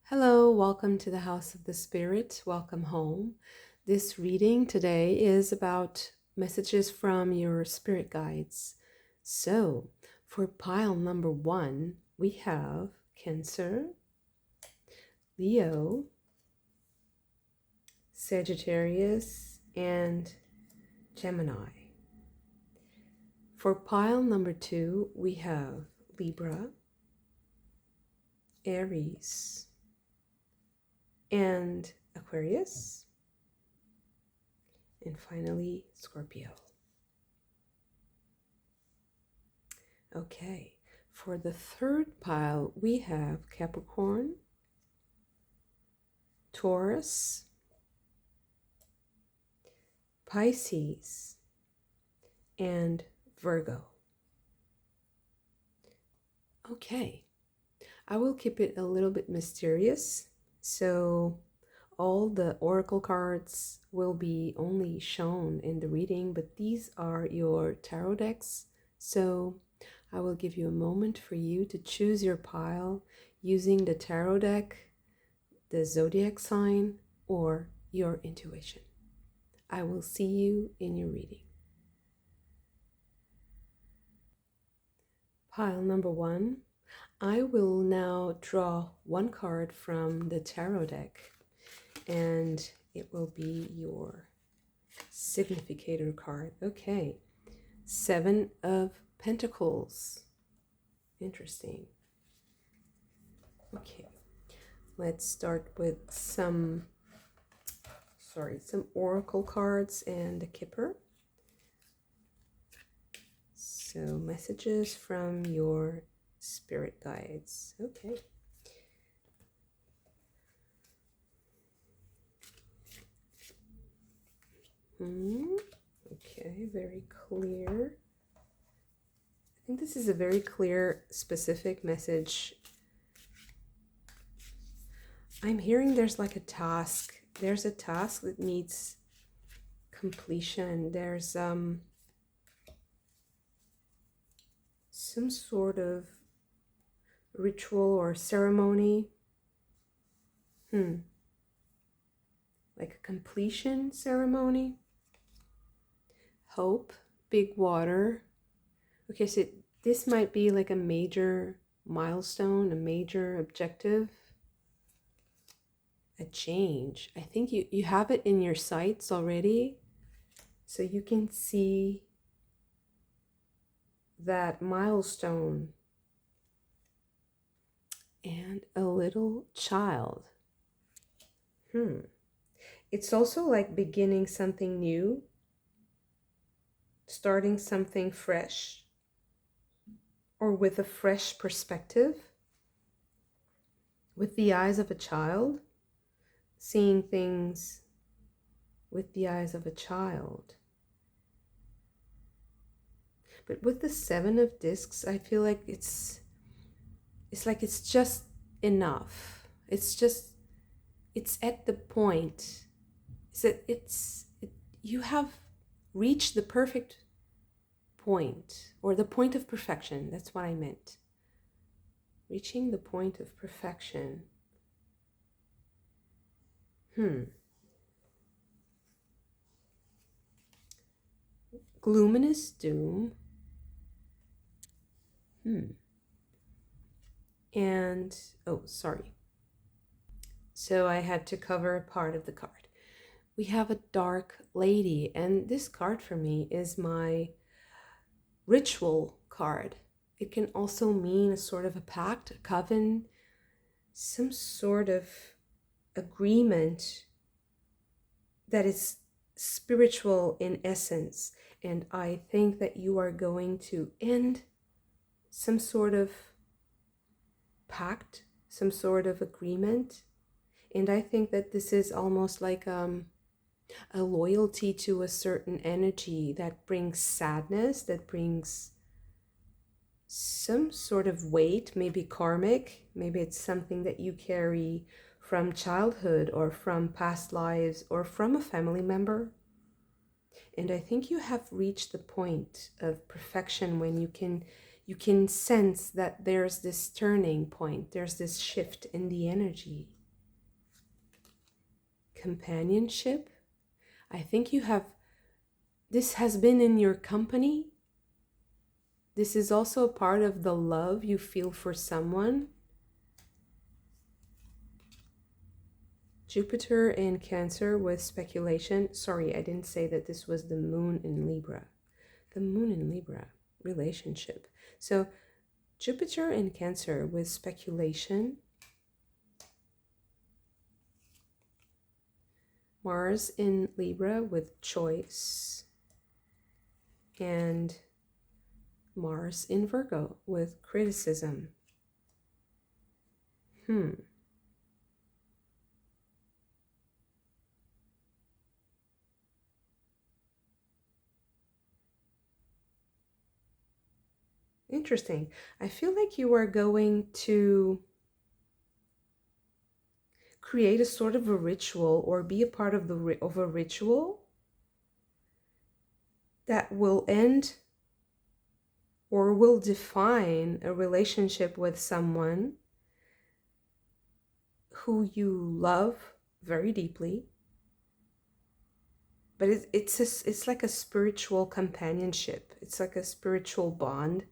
Hello, welcome to the House of the Spirit. Welcome home. This reading today is about messages from your spirit guides. So, for pile number 1, we have Cancer, Leo, Sagittarius, and Gemini. For pile number 2, we have Libra, Aries, and Aquarius, and finally Scorpio. Okay, for the third pile we have Capricorn, Taurus, Pisces, and Virgo. Okay, I will keep it a little bit mysterious, so all the oracle cards will be only shown in the reading, but these are your tarot decks, so I will give you a moment for you to choose your pile using the tarot deck, the zodiac sign, or your intuition. I will see you in your reading. Pile number 1. I will now draw one card from the tarot deck, and it will be your significator card. Okay, 7 of Pentacles. Interesting. Okay, let's start with some oracle cards and the Kipper. So messages from your spirit guides. Okay. Okay, very clear. I think this is a very clear, specific message. I'm hearing there's like a task. There's a task that needs completion. There's some sort of ritual or ceremony. Like a completion ceremony. Hope, big water. Okay, so this might be like a major milestone, a major objective, a change. I think you have it in your sights already, so you can see that milestone. And a little child. It's also like beginning something new, starting something fresh, or with a fresh perspective, with the eyes of a child, seeing things with the eyes of a child. But with the 7 of discs, I feel like it's just enough. It's at the point. You have reached the perfect point, or the point of perfection. That's what I meant. Reaching the point of perfection. Luminous doom. And, oh, sorry. So I had to cover a part of the card. We have a dark lady, and this card for me is my ritual card. It can also mean a sort of a pact, a coven, some sort of agreement that is spiritual in essence. And I think that you are going to end some sort of pact, some sort of agreement. And I think that this is almost like a loyalty to a certain energy that brings sadness, that brings some sort of weight, maybe karmic, maybe it's something that you carry from childhood or from past lives or from a family member. And I think you have reached the point of perfection when you can sense that there's this turning point, there's this shift in the energy. companionship. I think this has been in your company. This is also a part of the love you feel for someone. Jupiter in Cancer with speculation. Sorry, I didn't say that this was the moon in Libra. The moon in Libra, relationship. So Jupiter in Cancer with speculation. Mars in Libra with choice. And Mars in Virgo with criticism. Interesting. I feel like you are going to create a sort of a ritual or be a part of a ritual that will end or will define a relationship with someone who you love very deeply. But it's like a spiritual companionship. It's like a spiritual bond.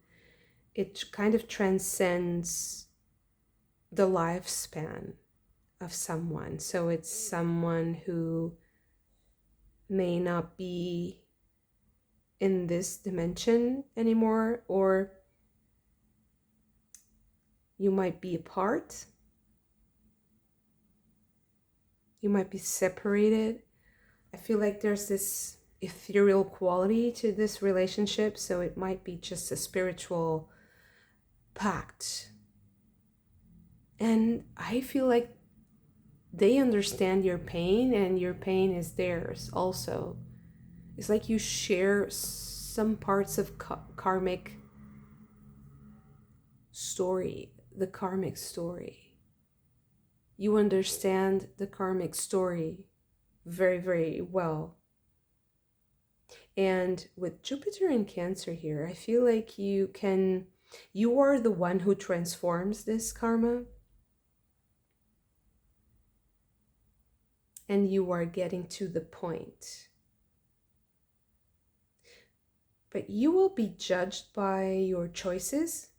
It kind of transcends the lifespan of someone. So it's someone who may not be in this dimension anymore, or you might be apart. You might be separated. I feel like there's this ethereal quality to this relationship, so it might be just a spiritual pact. And I feel like they understand your pain and your pain is theirs also. It's like you share some parts of karmic story, the karmic story. You understand the karmic story very, very well. And with Jupiter in Cancer here, I feel like you are the one who transforms this karma. And you are getting to the point. But you will be judged by your choices.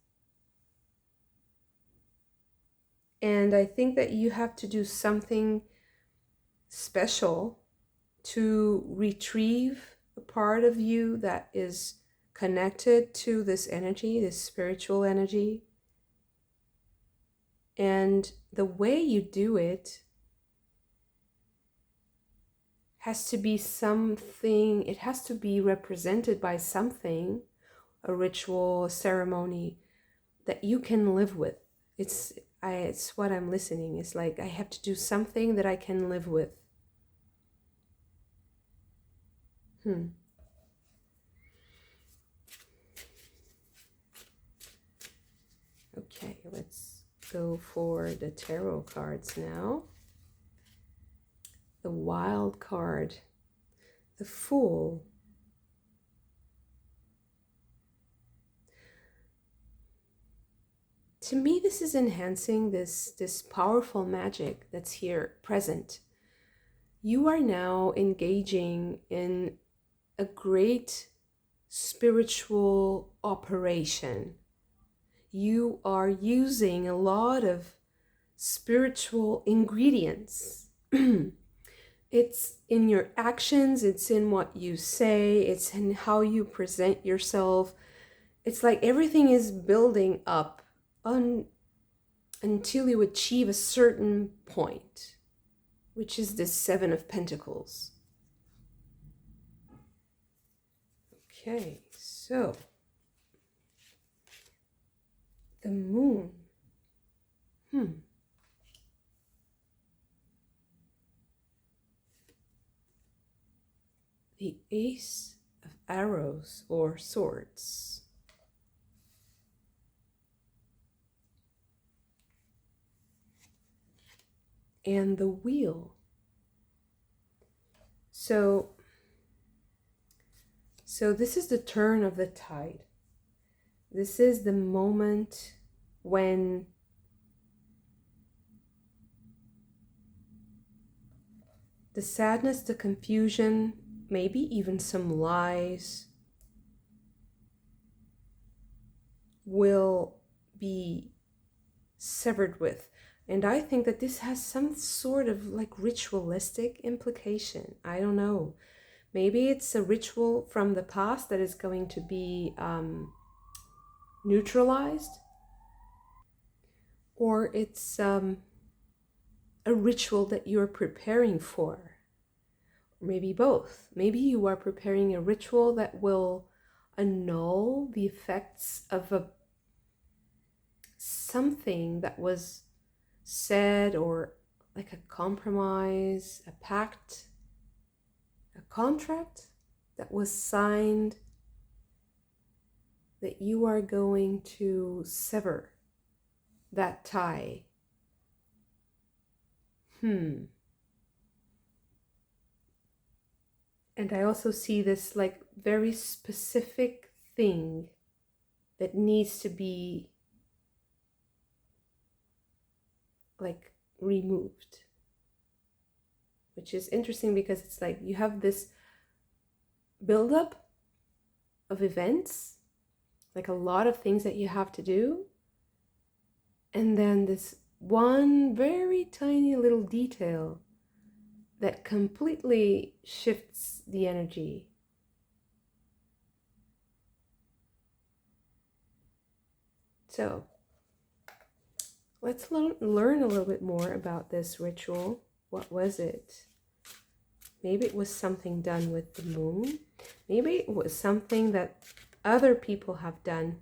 And I think that you have to do something special to retrieve a part of you that is connected to this energy, this spiritual energy. And the way you do it has to be something, it has to be represented by something, a ritual, a ceremony that you can live with. It's what I'm listening. It's like I have to do something that I can live with. Okay, let's go for the tarot cards now. The Wild card, the Fool. To me, this is enhancing this powerful magic that's here present. You are now engaging in a great spiritual operation. You are using a lot of spiritual ingredients. It's in your actions, it's in what you say, it's in how you present yourself. It's like everything is building up until you achieve a certain point, which is the Seven of Pentacles. Okay, so the Moon. The Ace of Arrows or Swords. And the Wheel. So this is the turn of the tide. This is the moment when The sadness, the confusion, maybe even some lies will be severed with. And I think that this has some sort of like ritualistic implication. I don't know. Maybe it's a ritual from the past that is going to be neutralized, or it's a ritual that you're preparing for. Maybe both. Maybe you are preparing a ritual that will annul the effects of something that was said, or like a compromise, a pact, a contract that was signed, that you are going to sever that tie. And I also see this like very specific thing that needs to be like removed, which is interesting because it's like you have this buildup of events, like a lot of things that you have to do, and then this one very tiny little detail that completely shifts the energy. So let's learn a little bit more about this ritual. What was it? Maybe it was something done with the moon. Maybe it was something that other people have done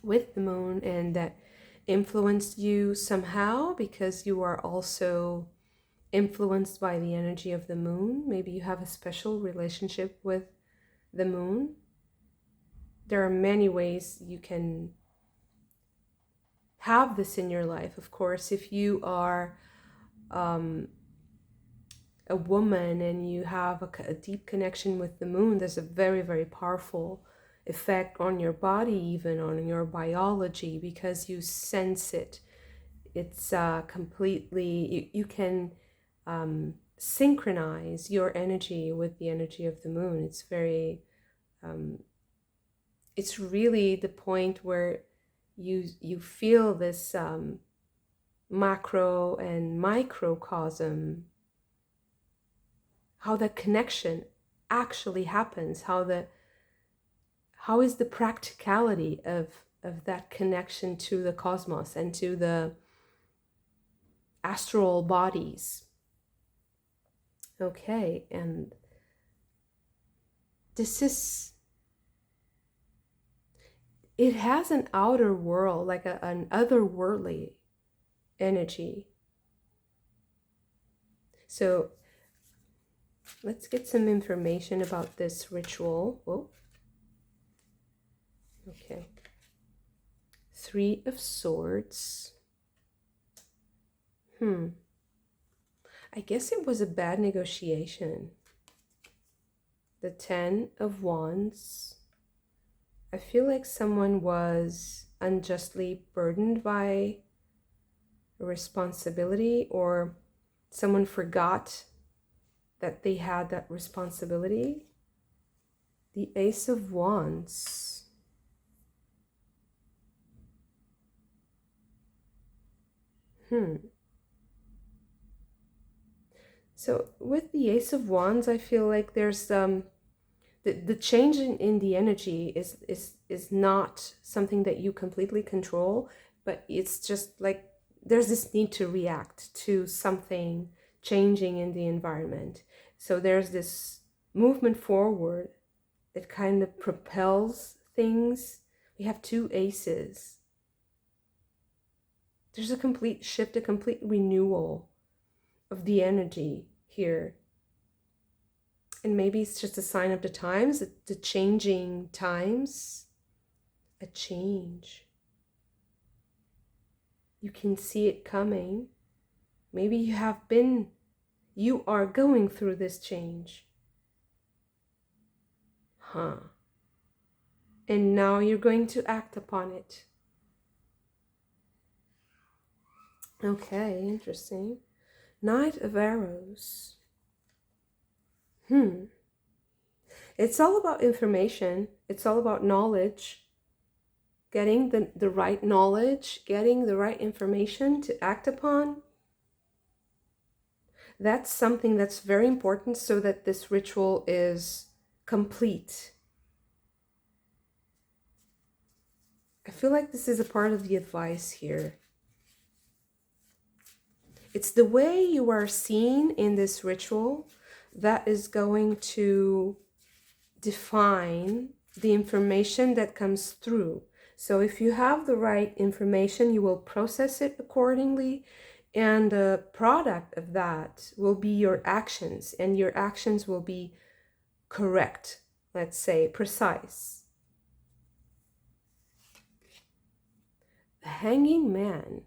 with the moon and that influenced you somehow, because you are also influenced by the energy of the moon. Maybe you have a special relationship with the moon. There are many ways you can have this in your life. Of course, if you are a woman and you have a deep connection with the moon, there's a very, very powerful effect on your body, even on your biology, because you sense it. It's completely, you can synchronize your energy with the energy of the moon. It's very, it's really the point where you feel this macro and microcosm, how that connection actually happens, how is the practicality of that connection to the cosmos and to the astral bodies. Okay, and this is, it has an outer world, like an otherworldly energy. So let's get some information about this ritual. Oh, okay. 3 of Swords. I guess it was a bad negotiation. The 10 of Wands. I feel like someone was unjustly burdened by a responsibility, or someone forgot that they had that responsibility. The Ace of Wands. So with the Ace of Wands, I feel like there's the change in the energy is not something that you completely control, but it's just like there's this need to react to something changing in the environment. So there's this movement forward that kind of propels things. We have 2 aces. There's a complete shift, a complete renewal of the energy here. And maybe it's just a sign of the times, the changing times, a change. You can see it coming. Maybe you are going through this change. And now you're going to act upon it. Okay, interesting. Knight of Arrows. It's all about information. It's all about knowledge. Getting the right knowledge, getting the right information to act upon. That's something that's very important so that this ritual is complete. I feel like this is a part of the advice here. It's the way you are seen in this ritual that is going to define the information that comes through. So if you have the right information, you will process it accordingly, and the product of that will be your actions, and your actions will be correct, let's say, precise. The Hanging Man.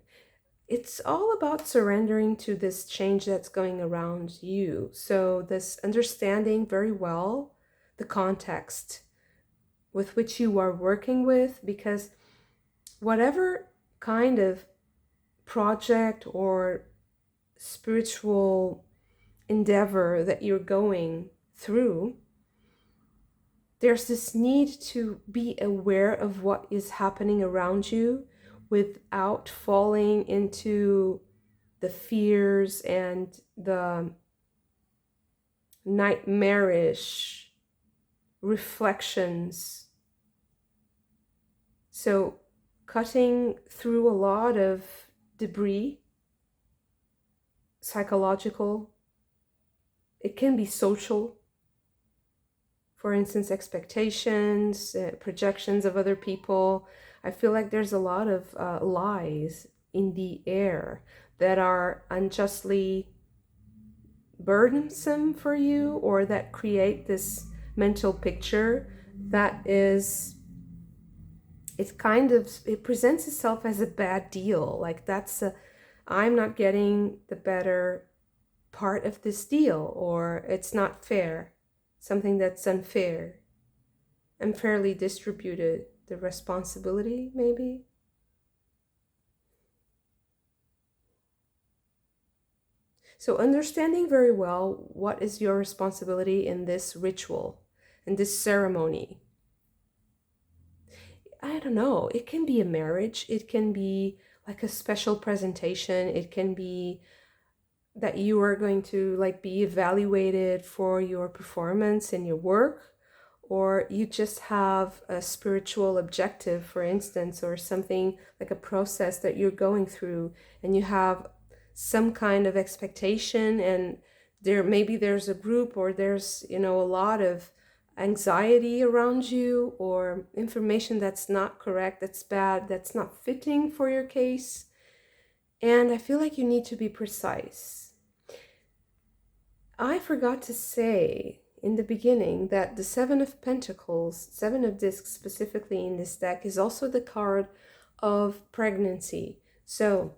It's all about surrendering to this change that's going around you. So this understanding very well the context with which you are working with, because whatever kind of project or spiritual endeavor that you're going through, there's this need to be aware of what is happening around you without falling into the fears and the nightmarish reflections. So cutting through a lot of debris, psychological, it can be social. For instance, expectations, projections of other people. I feel like there's a lot of lies in the air that are unjustly burdensome for you, or that create this mental picture that is, it presents itself as a bad deal. Like I'm not getting the better part of this deal, or it's not fair. Something that's unfair, unfairly distributed, the responsibility maybe. So understanding very well what is your responsibility in this ritual, in this ceremony. I don't know, it can be a marriage, it can be like a special presentation, it can be that you are going to be evaluated for your performance in your work, or you just have a spiritual objective, for instance, or something like a process that you're going through, and you have some kind of expectation, and there's a group, or there's a lot of anxiety around you, or information that's not correct, that's bad, that's not fitting for your case. And I feel like you need to be precise. I forgot to say in the beginning that the Seven of Pentacles, Seven of Discs specifically in this deck, is also the card of pregnancy. So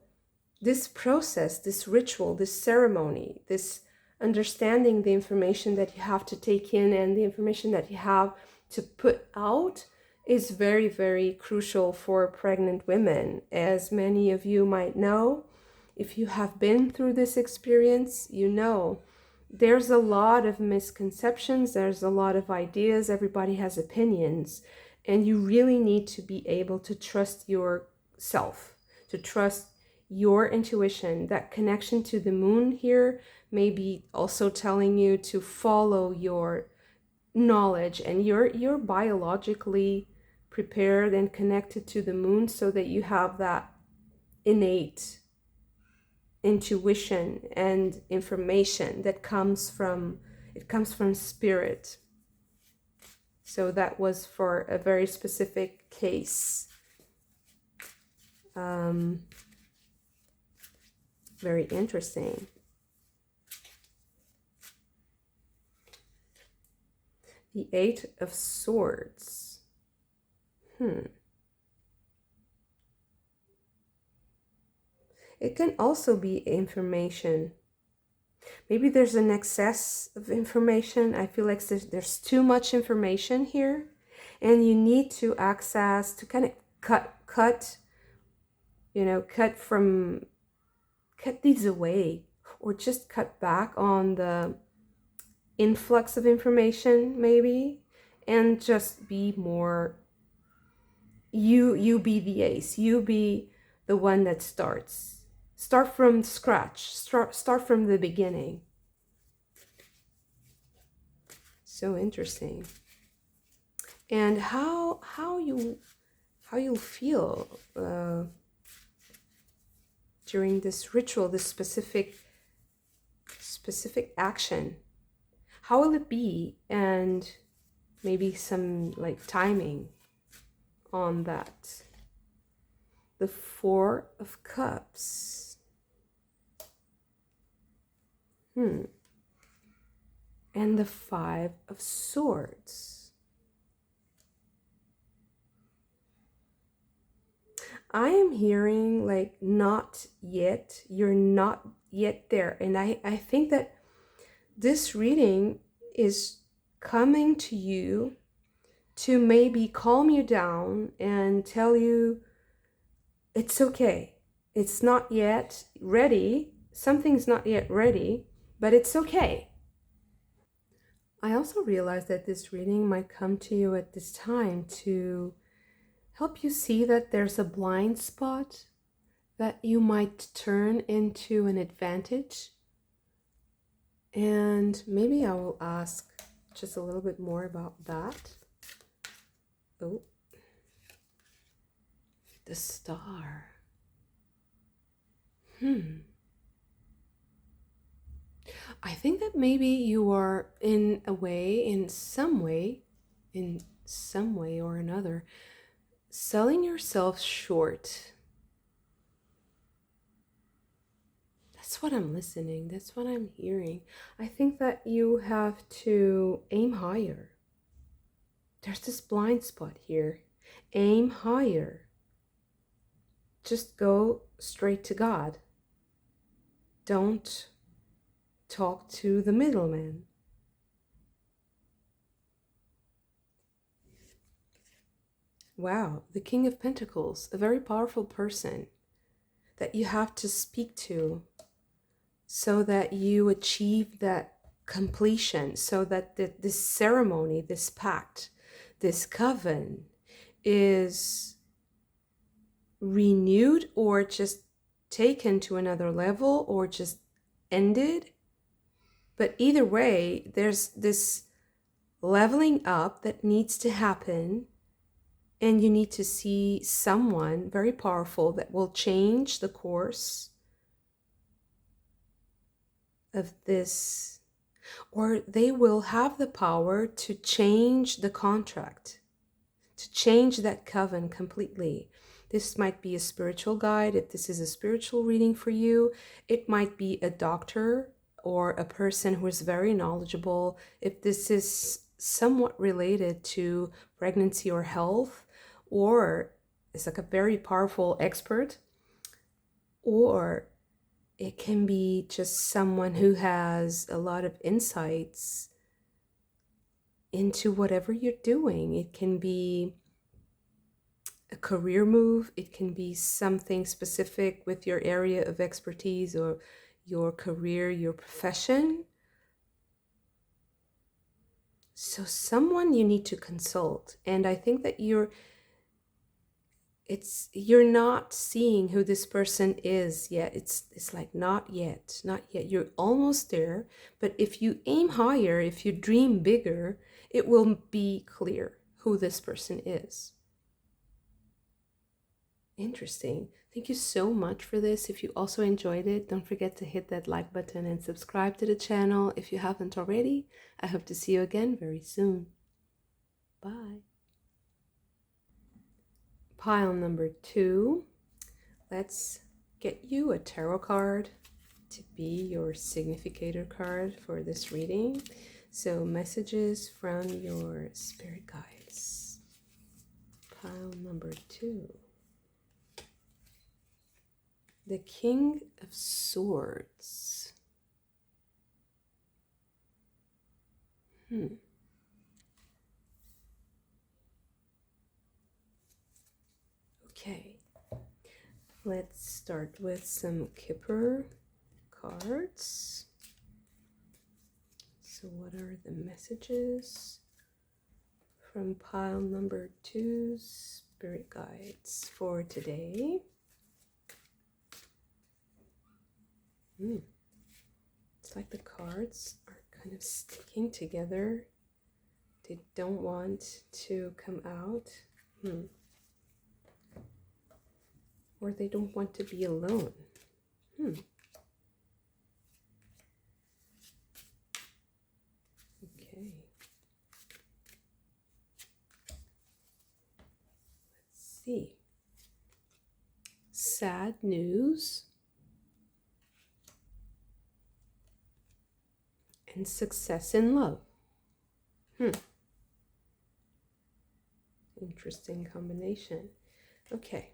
this process, this ritual, this ceremony, this understanding the information that you have to take in and the information that you have to put out is very, very crucial for pregnant women. As many of you might know, if you have been through this experience, you know there's a lot of misconceptions, there's a lot of ideas, everybody has opinions, and you really need to be able to trust yourself, to trust your intuition. That connection to the moon here may be also telling you to follow your knowledge, and you're biologically prepared and connected to the moon, so that you have that innate intuition and information that comes from spirit. So that was for a very specific case. Very interesting. The Eight of Swords. It can also be information. Maybe there's an excess of information. I feel like there's too much information here, and you need to access, to kind of cut these away, or just cut back on the influx of information maybe, and just be more, you be the ace, you be the one that start from scratch, start from the beginning. So interesting. And how you'll feel during this ritual, this specific action. How will it be? And maybe some like timing on that. The Four of Cups. And the Five of Swords. I am hearing like not yet. You're not yet there. And I think that this reading is coming to you to maybe calm you down and tell you it's okay. It's not yet ready. Something's not yet ready, but it's okay. I also realize that this reading might come to you at this time to help you see that there's a blind spot that you might turn into an advantage. And maybe I will ask just a little bit more about that. Oh, the Star. I think that maybe you are in some way or another, selling yourself short. That's what I'm listening. That's what I'm hearing. I think that you have to aim higher. There's this blind spot here. Aim higher. Just go straight to God. Don't talk to the middleman. Wow, the King of Pentacles, a very powerful person that you have to speak to so that you achieve that completion, so that this ceremony, this pact, this coven is renewed or just taken to another level or just ended. But either way, there's this leveling up that needs to happen, and you need to see someone very powerful that will change the course of this, or they will have the power to change the contract, to change that coven completely. This might be a spiritual guide. If this is a spiritual reading for you, it might be a doctor or a person who is very knowledgeable. If this is somewhat related to pregnancy or health, or it's like a very powerful expert, or it can be just someone who has a lot of insights into whatever you're doing. It can be a career move. It can be something specific with your area of expertise or your career, your profession. So someone you need to consult. And I think that you're not seeing who this person is yet. It's like not yet. You're almost there. But if you aim higher, if you dream bigger, it will be clear who this person is. Interesting. Thank you so much for this. If you also enjoyed it, don't forget to hit that like button and subscribe to the channel if you haven't already. I hope to see you again very soon. Bye. Pile number 2. Let's get you a tarot card to be your significator card for this reading. So messages from your spirit guides. Pile number 2. The King of Swords. Okay, let's start with some Kipper cards. So what are the messages from pile number 2, spirit guides for today? It's like the cards are kind of sticking together. They don't want to come out. Or they don't want to be alone. Okay. Let's see. Sad news and success in love. Interesting combination. Okay.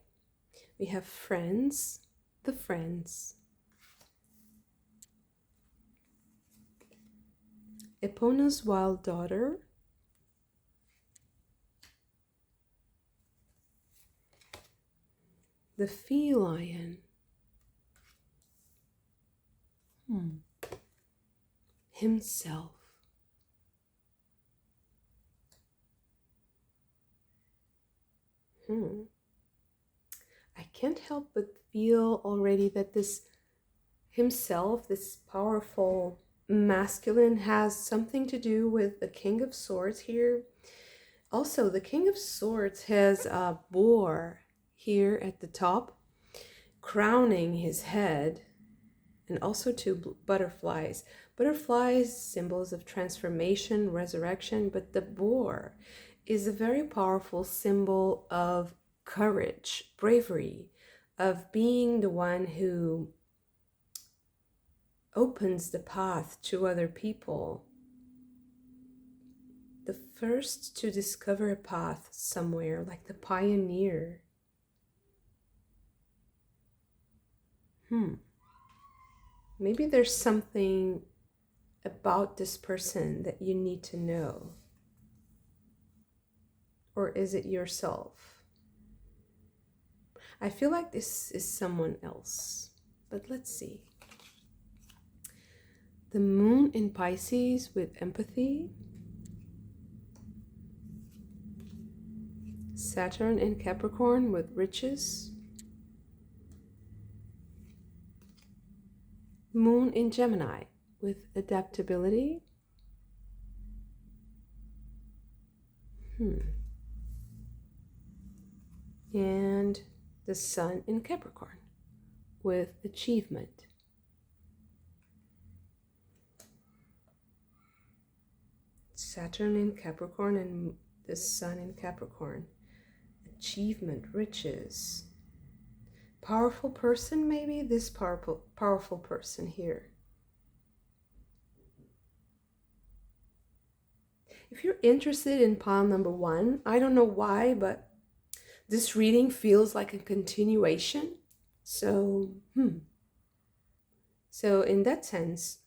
We have friends, the friends. Epona's wild daughter. The feline. Himself. I can't help but feel already that this himself, this powerful masculine, has something to do with the King of Swords here. Also, the King of Swords has a boar here at the top, crowning his head, and also two butterflies. Butterflies, symbols of transformation, resurrection, but the boar is a very powerful symbol of courage, bravery, of being the one who opens the path to other people. The first to discover a path somewhere, like the pioneer. Maybe there's something about this person that you need to know. Or is it yourself? I feel like this is someone else, but let's see. The moon in Pisces with empathy. Saturn in Capricorn with riches. Moon in Gemini with adaptability. And the Sun in Capricorn with achievement. Saturn in Capricorn and the Sun in Capricorn. Achievement, riches. Powerful person, maybe? This powerful person here. If you're interested in pile number 1, I don't know why, but this reading feels like a continuation. So in that sense,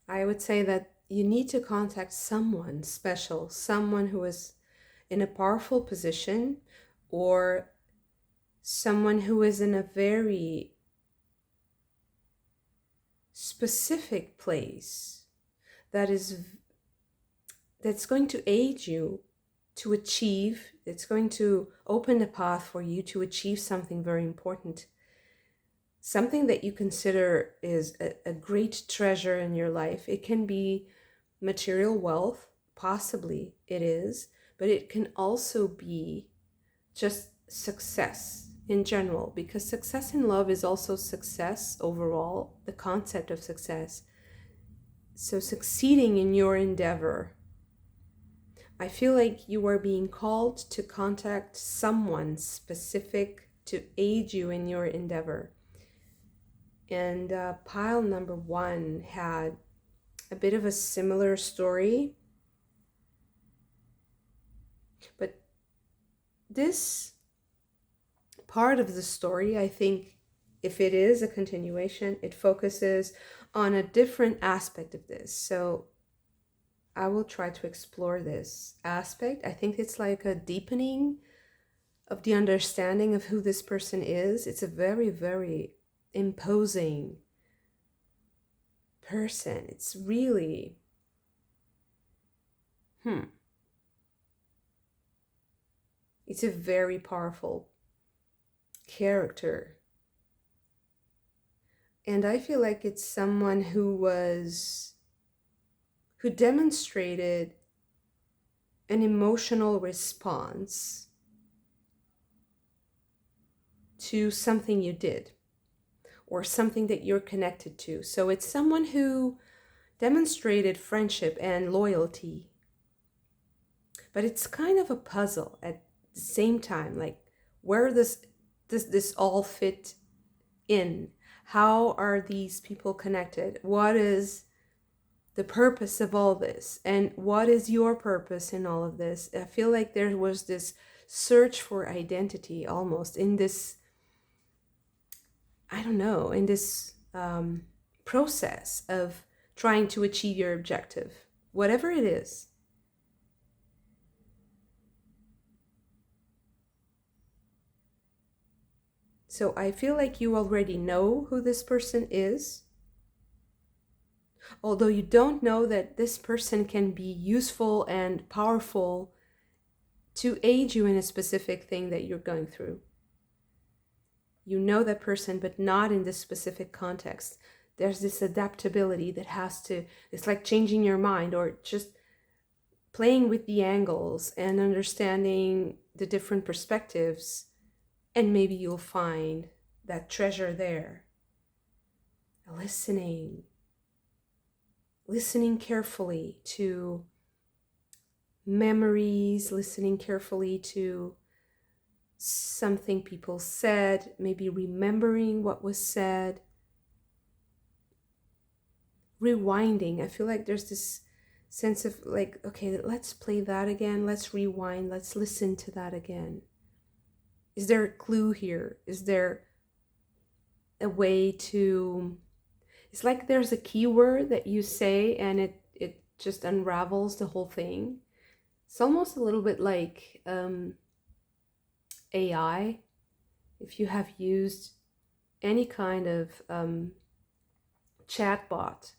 I would say that you need to contact someone special, someone who is in a powerful position, or someone who is in a very specific place that's going to aid you to achieve, it's going to open a path for you to achieve something very important, something that you consider is a great treasure in your life. It can be material wealth, possibly it is, but it can also be just success in general, because success in love is also success overall, the concept of success. So succeeding in your endeavor. I feel like you are being called to contact someone specific to aid you in your endeavor. And pile number 1 had a bit of a similar story. But this part of the story, I think, if it is a continuation, it focuses on a different aspect of this. So I will try to explore this aspect. I think it's like a deepening of the understanding of who this person is. It's a very, very imposing person. It's really, it's a very powerful character. And I feel like it's someone who demonstrated an emotional response to something you did or something that you're connected to. So it's someone who demonstrated friendship and loyalty. But it's kind of a puzzle at the same time, like where does this all fit in? How are these people connected? What is the purpose of all this? And what is your purpose in all of this? I feel like there was this search for identity almost in this, I don't know, in this process of trying to achieve your objective, whatever it is. So I feel like you already know who this person is, although you don't know that this person can be useful and powerful to aid you in a specific thing that you're going through. You know that person, but not in this specific context. There's this adaptability that it's like changing your mind or just playing with the angles and understanding the different perspectives. And maybe you'll find that treasure there. Listening carefully to memories, listening carefully to something people said, maybe remembering what was said, rewinding. I feel like there's this sense of like, okay, let's play that again, let's rewind, let's listen to that again. Is there a clue here? Is there a way to... It's like there's a keyword that you say and it just unravels the whole thing. It's almost a little bit like AI. If you have used any kind of chatbot,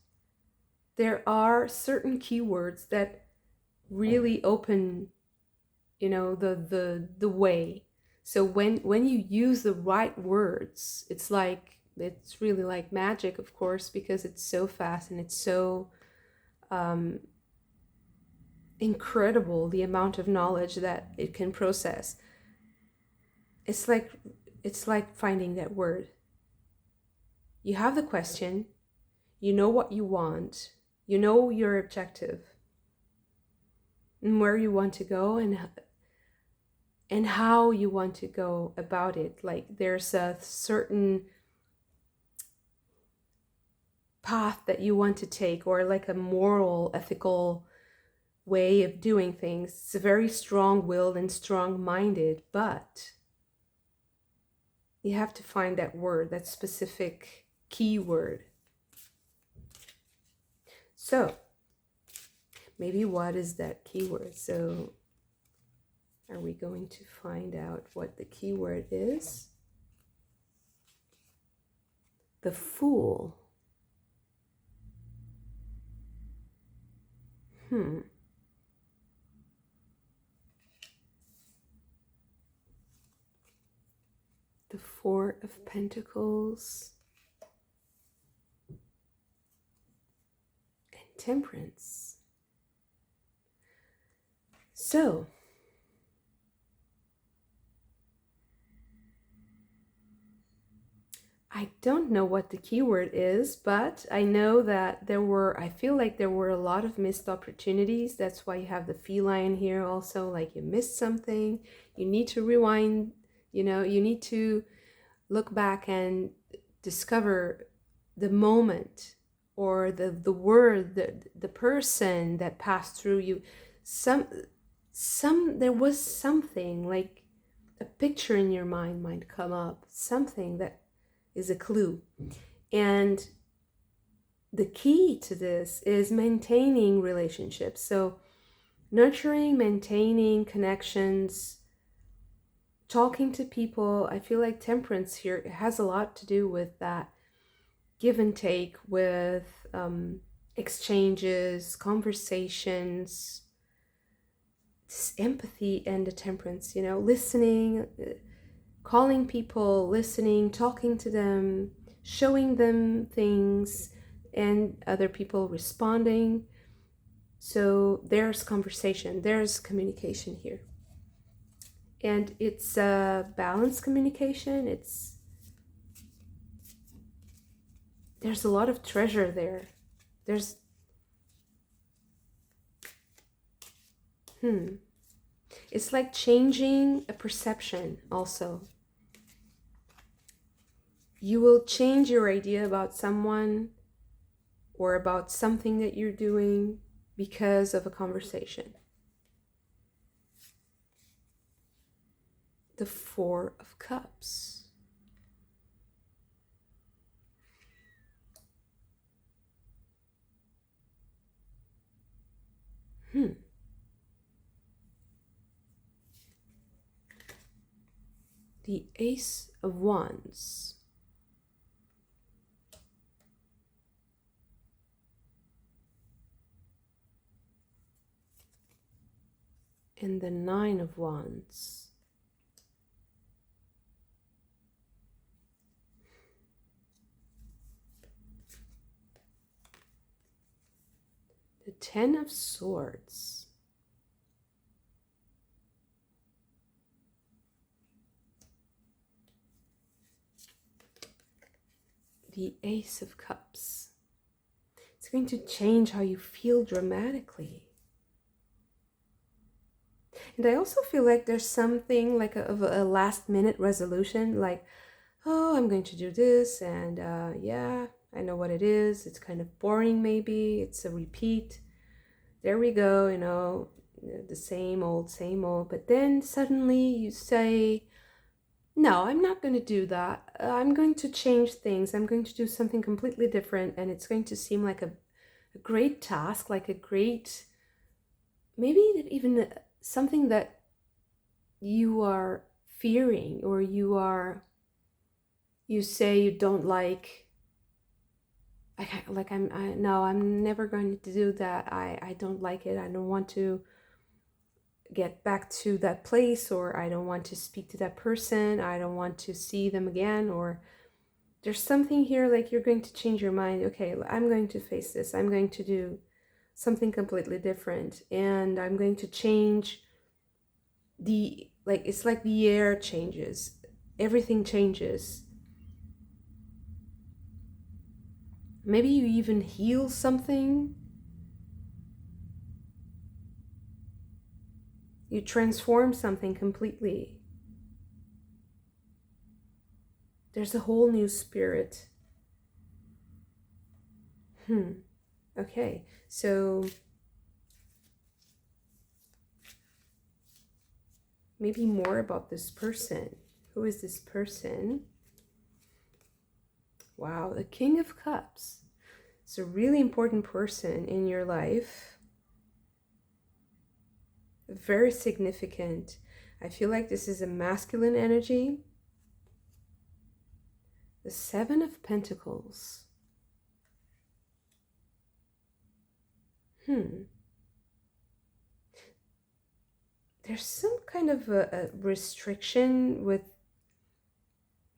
there are certain keywords that really open, the way. So when you use the right words, it's really like magic, of course, because it's so fast and it's so incredible, the amount of knowledge that it can process. It's like finding that word. You have the question, you know what you want, you know your objective, and where you want to go, and how you want to go about it. Like there's a certain path that you want to take, or like a moral, ethical way of doing things. It's a very strong-willed and strong-minded, but you have to find that word, that specific keyword. So maybe what is that keyword? So are we going to find out what the keyword is? The Fool. The Four of Pentacles and Temperance. So I don't know what the keyword is, but I know that I feel like there were a lot of missed opportunities. That's why you have the feline here also, like you missed something. You need to rewind, you need to look back and discover the moment or the word, the person that passed through you. There was something, like a picture in your mind might come up, something that is a clue. And the key to this is maintaining relationships. So nurturing, maintaining connections, talking to people. I feel like Temperance here has a lot to do with that. give and take with exchanges, conversations, this empathy and the temperance, listening, calling people, listening, talking to them, showing them things, and other people responding. So there's conversation, there's communication here. And it's a balanced communication. There's a lot of treasure there. It's like changing a perception also. You will change your idea about someone or about something that you're doing because of a conversation. The Four of Cups. The Ace of Wands. And the Nine of Wands. The Ten of Swords. The Ace of Cups. It's going to change how you feel dramatically. And I also feel like there's something like of a last minute resolution, like, oh, I'm going to do this, and yeah, I know what it is. It's kind of boring, maybe. It's a repeat. There we go, the same old, same old. But then suddenly you say, no, I'm not going to do that. I'm going to change things. I'm going to do something completely different. And it's going to seem like a great task, like a great, maybe even something that you are fearing, or you say you don't like. No, I'm never going to do that. I don't like it. I don't want to get back to that place, or I don't want to speak to that person. I don't want to see them again. Or there's something here like you're going to change your mind. Okay, I'm going to face this. I'm going to do something completely different, and I'm going to change it's like the air changes. Everything changes. Maybe you even heal something. You transform something completely. There's a whole new spirit. Okay, so maybe more about this person. Who is this person? Wow, the King of Cups. It's a really important person in your life. Very significant. I feel like this is a masculine energy. The Seven of Pentacles. There's some kind of a restriction with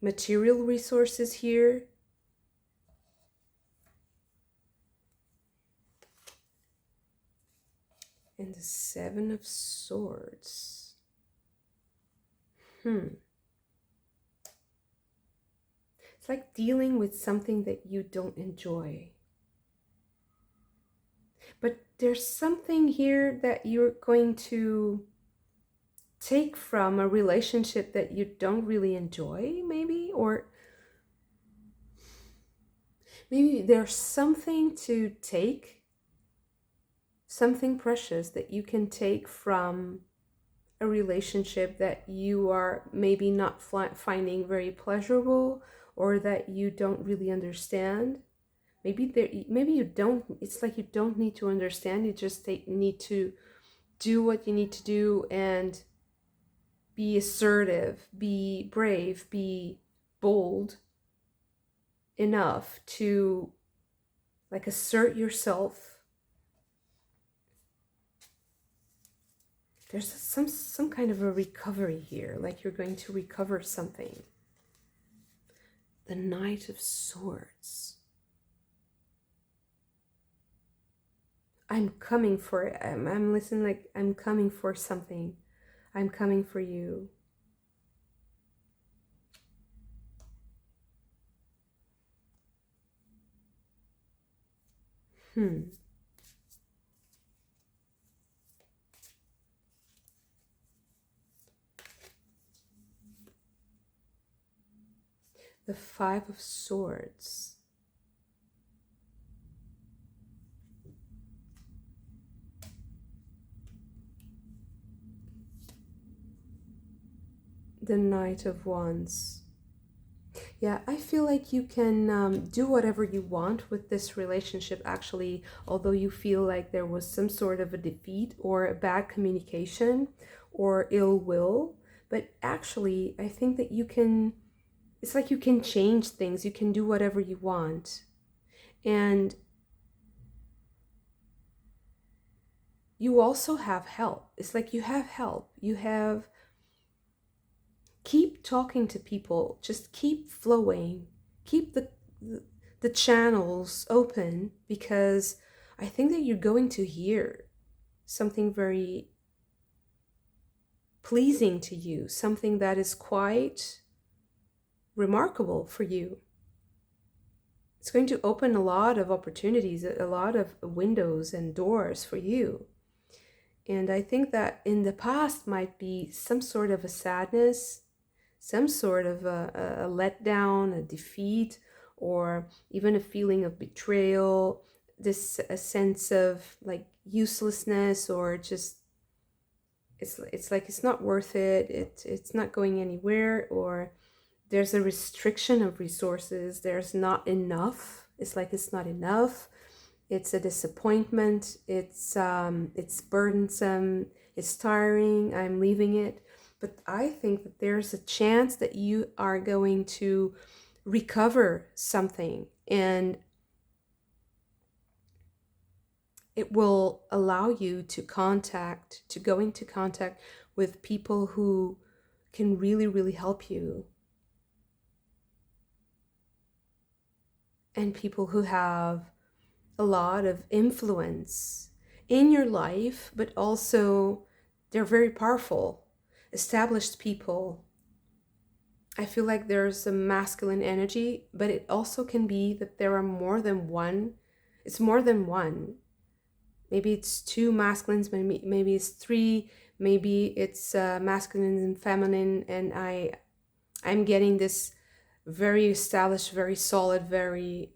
material resources here. And the Seven of Swords. It's like dealing with something that you don't enjoy. But there's something here that you're going to take from a relationship that you don't really enjoy, maybe, or maybe there's something to take, something precious that you can take from a relationship that you are maybe not finding very pleasurable, or that you don't really understand. Maybe you don't. It's like you don't need to understand. You just need to do what you need to do and be assertive, be brave, be bold. enough to like assert yourself. There's some kind of a recovery here, like you're going to recover something. The Knight of Swords. I'm coming for it. I'm listening like I'm coming for something. I'm coming for you. The Five of Swords. The Knight of Wands. Yeah, I feel like you can do whatever you want with this relationship, actually, although you feel like there was some sort of a defeat or a bad communication or ill will. But actually, I think that you can, it's like you can change things, you can do whatever you want. And you also have help. It's like you have help. You have, keep talking to people, just keep flowing, keep the channels open, because I think that you're going to hear something very pleasing to you, something that is quite remarkable for you. It's going to open a lot of opportunities, a lot of windows and doors for you. And I think that in the past might be some sort of a sadness, some sort of a letdown, a defeat, or even a feeling of betrayal, a sense of like uselessness, or just it's like it's not worth it, it's not going anywhere, or there's a restriction of resources, there's not enough, it's like it's not enough, it's a disappointment, it's burdensome, it's tiring, I'm leaving it. But I think that there's a chance that you are going to recover something, and it will allow you to go into contact with people who can really, really help you. And people who have a lot of influence in your life, but also they're very powerful, established people. I feel like there's a masculine energy, but it also can be that there are more than one. It's more than one. Maybe it's two masculines, maybe it's three, maybe it's masculine and feminine, and I'm getting this very established, very solid, very,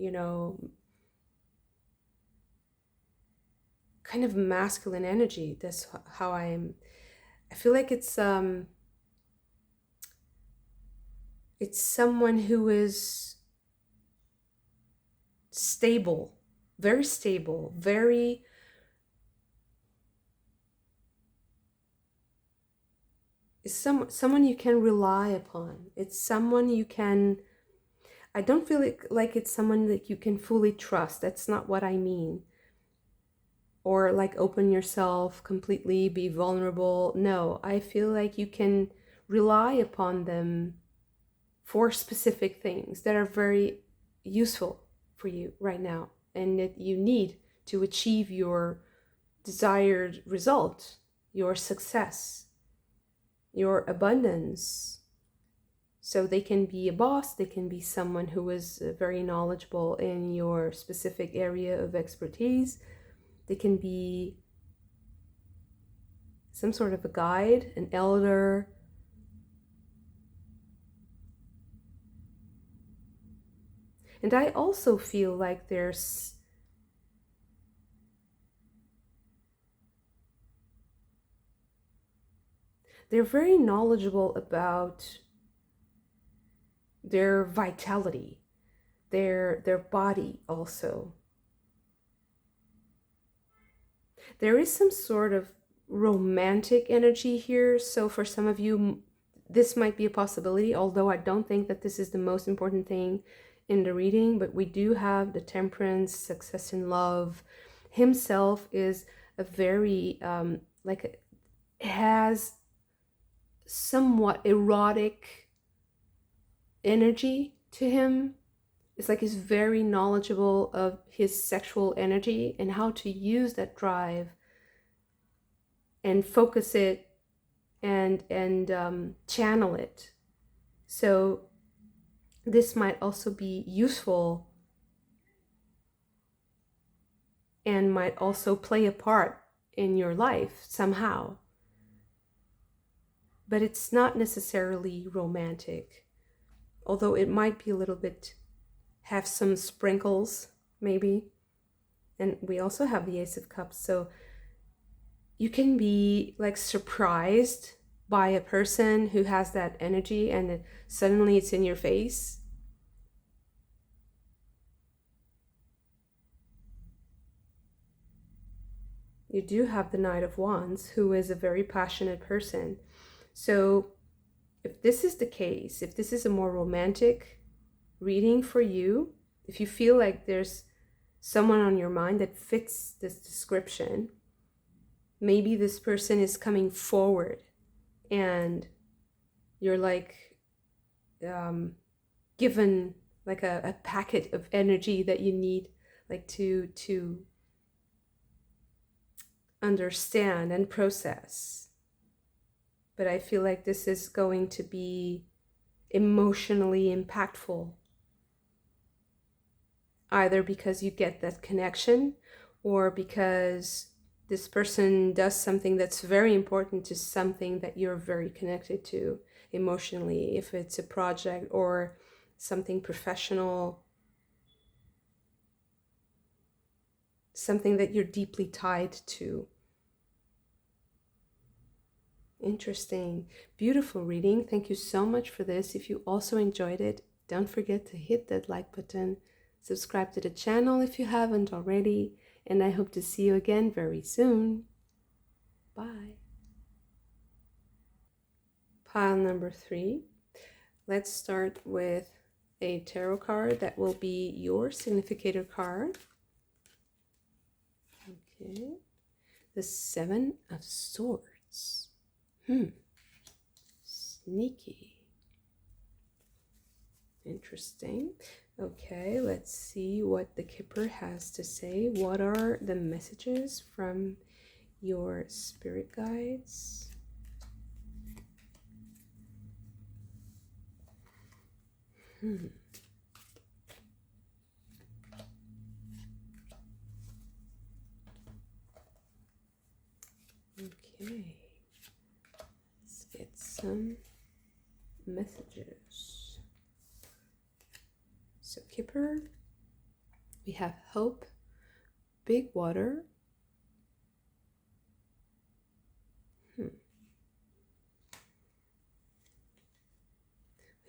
kind of masculine energy. That's how I feel like it's someone who is stable, very is someone you can rely upon. It's someone you can, I don't feel like it's someone that you can fully trust. That's not what I mean. Or like open yourself completely, be vulnerable. No, I feel like you can rely upon them for specific things that are very useful for you right now and that you need to achieve your desired result, your success, your abundance. So they can be a boss, they can be someone who is very knowledgeable in your specific area of expertise, they can be some sort of a guide, an elder. And I also feel like they're very knowledgeable about their vitality, their body also. There is some sort of romantic energy here. So for some of you, this might be a possibility, although I don't think that this is the most important thing in the reading, but we do have the Temperance, Success in Love. Himself is a very, has somewhat erotic energy to him. It's like he's very knowledgeable of his sexual energy and how to use that drive and focus it and channel it. So this might also be useful and might also play a part in your life somehow. But it's not necessarily romantic, although it might be a little bit, have some sprinkles maybe. And we also have the Ace of Cups, so you can be like surprised by a person who has that energy and suddenly it's in your face. You do have the Knight of Wands, who is a very passionate person. So if this is the case, if this is a more romantic reading for you, if you feel like there's someone on your mind that fits this description, maybe this person is coming forward and you're like given like a packet of energy that you need, like to understand and process. But I feel like this is going to be emotionally impactful, either because you get that connection or because this person does something that's very important to something that you're very connected to emotionally, if it's a project or something professional, something that you're deeply tied to. Interesting. Beautiful reading. Thank you so much for this. If you also enjoyed it, don't forget to hit that like button, subscribe to the channel if you haven't already, and I hope to see you again very soon. Bye. Pile number 3. Let's start with a tarot card that will be your significator card. Okay. The 7 of Swords. Sneaky. Interesting. Okay, let's see what the Kipper has to say. What are the messages from your spirit guides? Okay, let's get some messages. So Kipper, we have hope, big water. We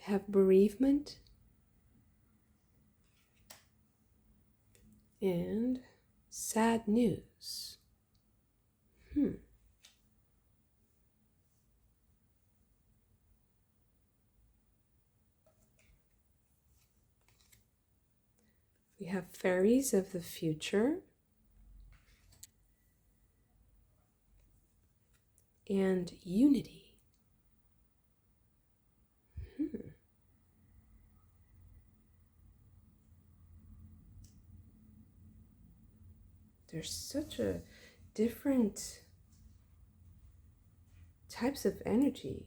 have bereavement and sad news. We have fairies of the future and unity. There's such a different types of energy.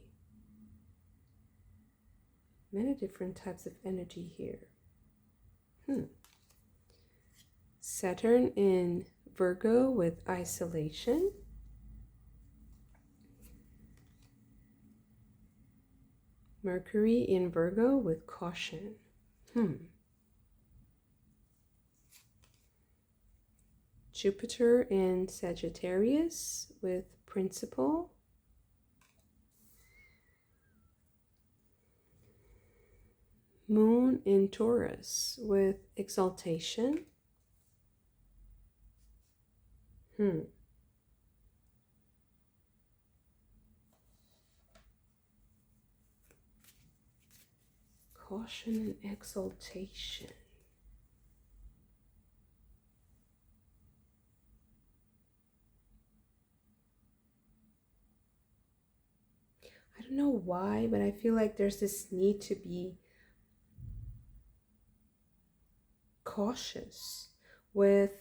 Many different types of energy here. Saturn in Virgo with isolation. Mercury in Virgo with caution. Jupiter in Sagittarius with principle. Moon in Taurus with exaltation. Caution and exaltation. I don't know why, but I feel like there's this need to be cautious with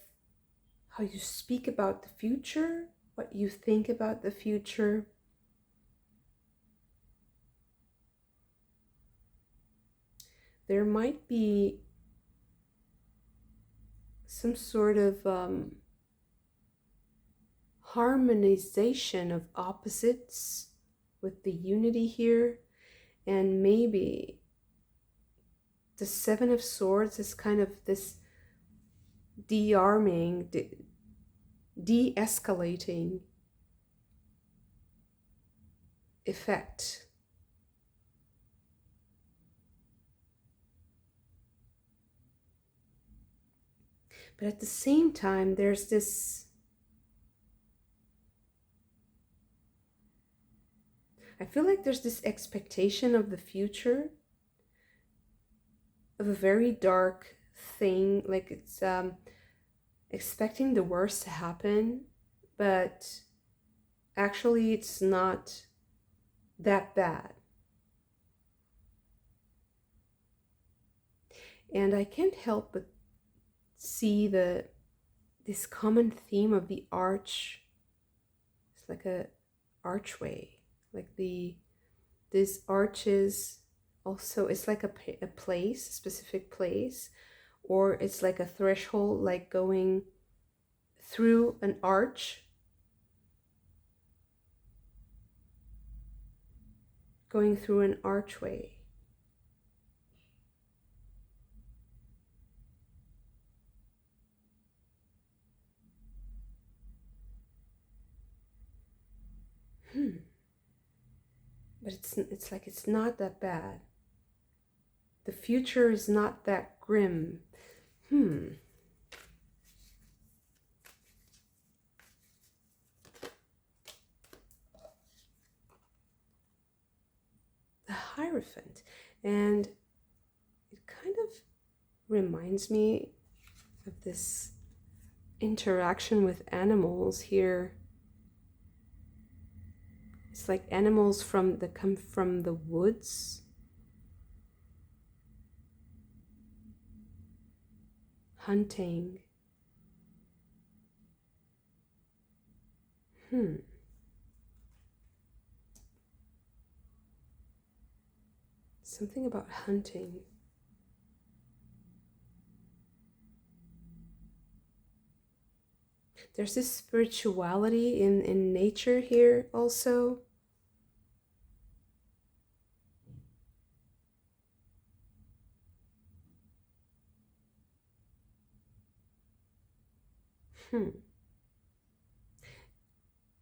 how you speak about the future, what you think about the future. There might be some sort of harmonization of opposites with the unity here, and maybe the Seven of Swords is kind of this de-arming, de-escalating effect. But at the same time, there's this, I feel like there's this expectation of the future, of a very dark thing, like it's expecting the worst to happen, but actually it's not that bad. And I can't help but see this common theme of the arch. It's like a archway, like this arches. Also, it's like a place, a specific place, or it's like a threshold, like going through an arch, going through an archway. But it's like it's not that bad. The future is not that grim. The Hierophant. And it kind of reminds me of this interaction with animals here. It's like animals that come from the woods. Hunting. Something about hunting. There's this spirituality in nature here also.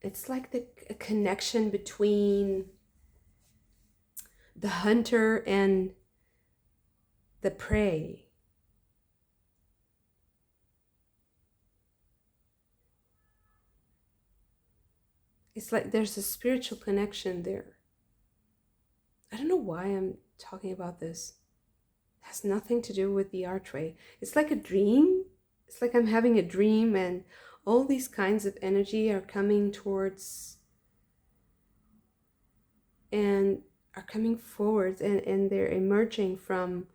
It's like a connection between the hunter and the prey. It's like there's a spiritual connection there. I don't know why I'm talking about this. It has nothing to do with the archway. It's like a dream. It's like I'm having a dream and all these kinds of energy are coming towards and are coming forward, and they're emerging from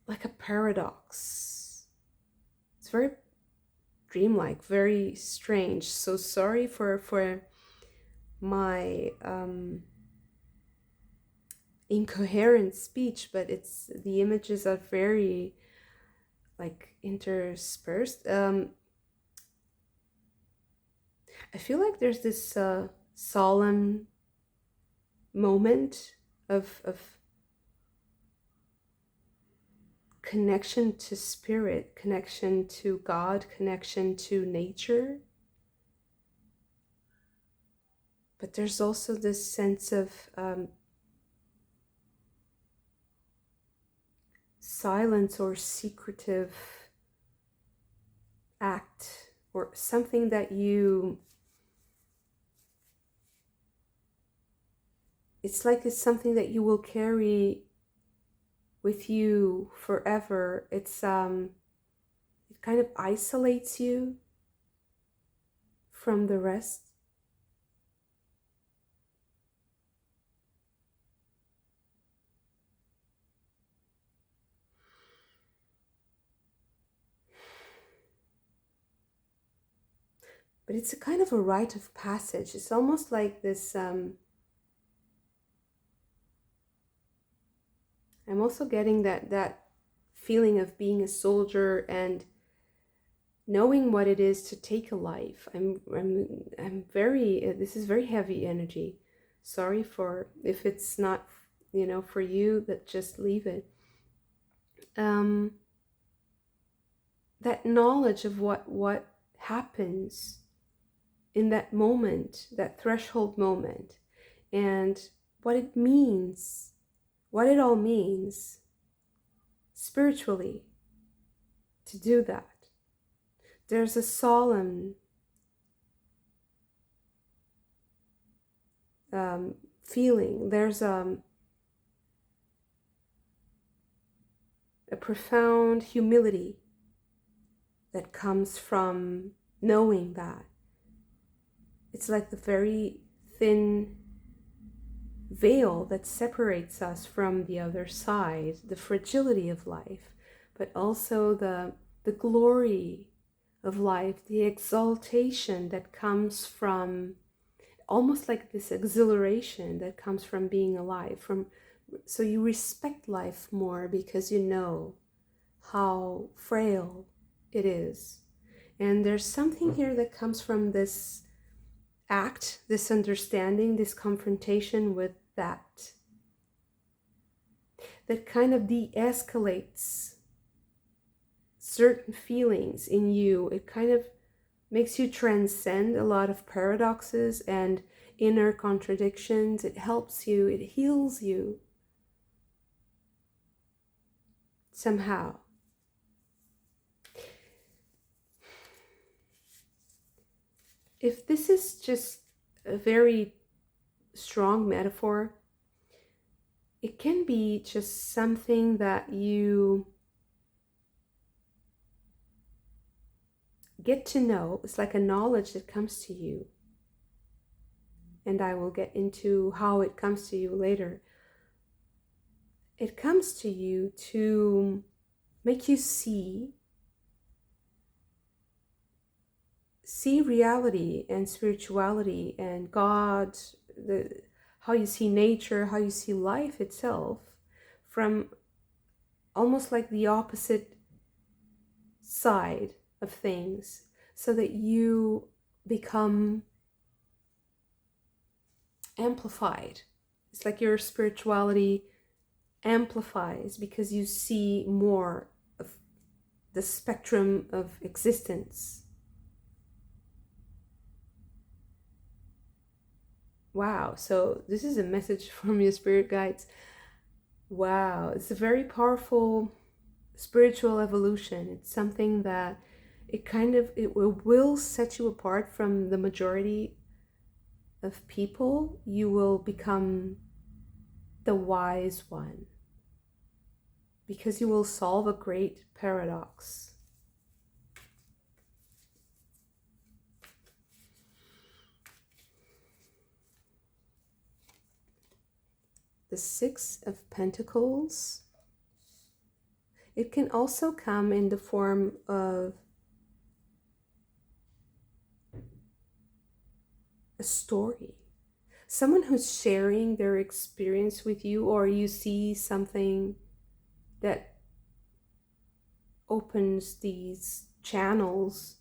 like a paradox. It's very dreamlike, very strange. So sorry for my incoherent speech, but it's the images are very like interspersed. I feel like there's this solemn moment of connection to spirit, connection to God, connection to nature. But there's also this sense of silence or secretive act, or something that it's like it's something that you will carry with you forever. It kind of isolates you from the rest. But it's a kind of a rite of passage. It's almost like this. I'm also getting that feeling of being a soldier and knowing what it is to take a life. I'm very. This is very heavy energy. Sorry for if it's not, for you. That just leave it. That knowledge of what happens in that moment, that threshold moment, and what it means, what it all means spiritually to do that. There's a solemn feeling. There's a profound humility that comes from knowing that. It's like the very thin veil that separates us from the other side, the fragility of life, but also the glory of life, the exaltation that comes from, almost like this exhilaration that comes from being alive. So you respect life more because you know how frail it is. And there's something here that comes from this act, this understanding, this confrontation with that kind of de-escalates certain feelings in you. It kind of makes you transcend a lot of paradoxes and inner contradictions. It helps you, it heals you somehow. If this is just a very strong metaphor, it can be just something that you get to know. It's like a knowledge that comes to you. And I will get into how it comes to you later. It comes to you to make you see reality and spirituality and God, how you see nature, how you see life itself from almost like the opposite side of things, so that you become amplified. It's like your spirituality amplifies because you see more of the spectrum of existence. Wow, so this is a message from your spirit guides. Wow, it's a very powerful spiritual evolution. It's something that it will set you apart from the majority of people. You will become the wise one because you will solve a great paradox. The Six of Pentacles. It can also come in the form of a story. Someone who's sharing their experience with you, or you see something that opens these channels.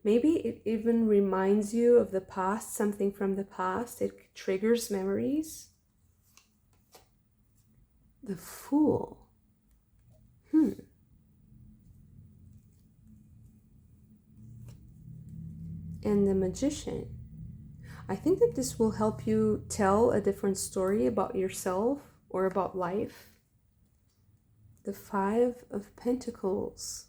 Maybe it even reminds you of the past, something from the past. It triggers memories. The Fool. And the Magician. I think that this will help you tell a different story about yourself or about life. The Five of Pentacles.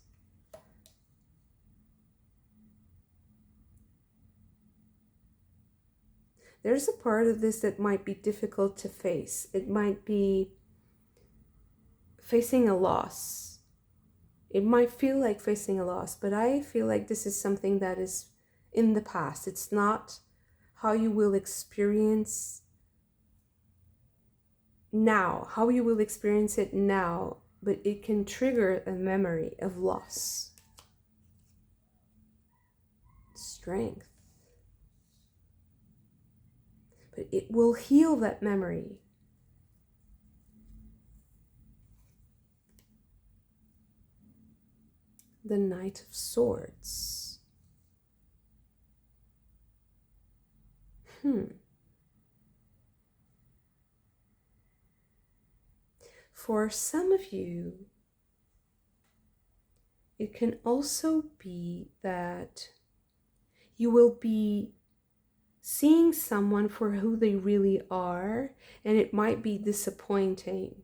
There's a part of this that might be difficult to face. It might be facing a loss. It might feel like facing a loss, but I feel like this is something that is in the past. It's not how you will experience now, how you will experience it now, but it can trigger a memory of loss. Strength. But it will heal that memory. The Knight of Swords. For some of you, it can also be that you will be seeing someone for who they really are, and it might be disappointing.